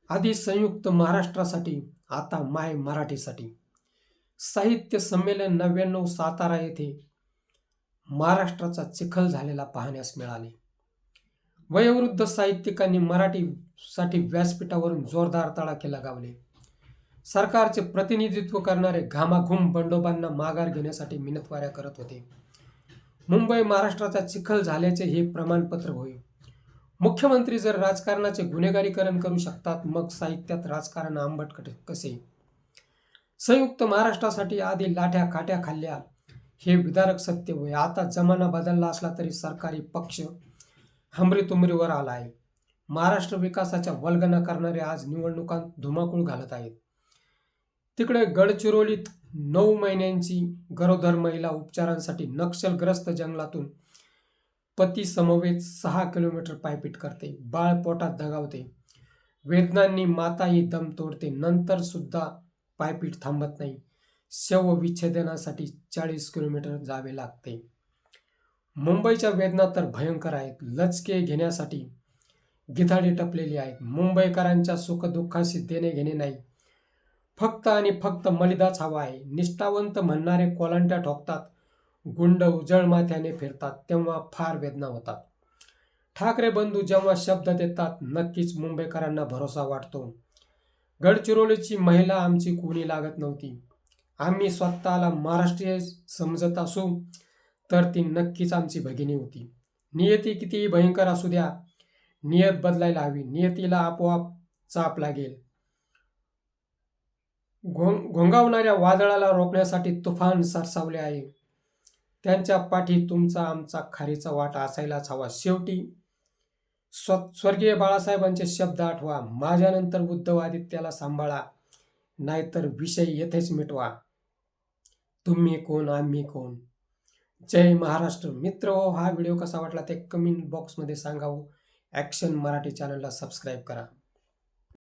आधी संयुक्त महाराष्ट्रासाठी, आता माय मराठीसाठी. साहित्य संमेलन 99 सातारा येथे महाराष्ट्राचा चिखल झालेला पाहण्यास मिळाले. वयोवृद्ध साहित्यिकांनी मराठीसाठी व्यासपीठावरून जोरदार तडाखे लगावले. सरकारचे प्रतिनिधित्व करणारे घामाघूम बंडोबांना माघार घेण्यासाठी मिनतवाऱ्या करत होते. मुंबई महाराष्ट्राचा चिखल झाल्याचे हे प्रमाणपत्र होय. मुख्यमंत्री जर राजकारणाचे गुन्हेगारीकरण करू शकतात, मग साहित्यात राजकारण आंबट कसे? संयुक्त महाराष्ट्रासाठी आधी लाठ्या काट्या खाल्ल्या, हे विदारक सत्य होय. आता जमाना बदलला असला तरी सरकारी पक्ष हमरीतुमरीवर आला आहे. महाराष्ट्र विकासाच्या वल्गना करणारे आज निवडणुकांत धुमाकूळ घालत आहेत. तिकडे गडचिरोलीत 9 महिन्यांची गरोदर महिला उपचारांसाठी नक्षलग्रस्त जंगलातून पती समवेत 6 किलोमीटर पायपीट करते. बाळ पोटात दगावते. वेदनांनी माताही दम तोडते. नंतर सुद्धा पायपीट थांबत नाही. शवविच्छेदनासाठी 40 किलोमीटर जावे लागते. मुंबईच्या वेदना तर भयंकर आहेत. लचके घेण्यासाठी गिधाडी टपलेली आहेत. मुंबईकरांच्या सुखदुःखाशी देणे घेणे नाही, फक्त आणि फक्त मलिदाच हवा आहे. निष्ठावंत म्हणणारे कोलांट्या ठोकतात, गुंड उजळ माथ्याने फिरतात, तेव्हा फार वेदना होतात. ठाकरे बंधू जेव्हा शब्द देतात, नक्कीच मुंबईकरांना भरोसा वाटतो. गडचिरोलीची महिला आमची कोणी लागत नव्हती. आम्ही स्वतःला महाराष्ट्रीय समजत असू तर ती नक्कीच आमची भगिनी होती. नियती कितीही भयंकर असू द्या, नियत बदलायला हवी. नियतीला आपोआप चाप लागेल. घोंगावणाऱ्या वादळाला रोखण्यासाठी तुफान सरसावले आहे. त्यांच्या पाठी तुमचा आमचा खारीचा वाटा असायलाच हवा. शेवटी स्वर्गीय बाळासाहेबांचे शब्द आठवा, माझ्यानंतर उद्धव आदित्यला सांभाळा, नाहीतर विषय येथेच मिटवा. तुम्ही कोण, आम्ही कोण. जय महाराष्ट्र. मित्र हो, हा व्हिडिओ कसा वाटला ते कमेंट बॉक्समध्ये सांगावं. ॲक्शन मराठी चॅनलला सबस्क्राईब करा.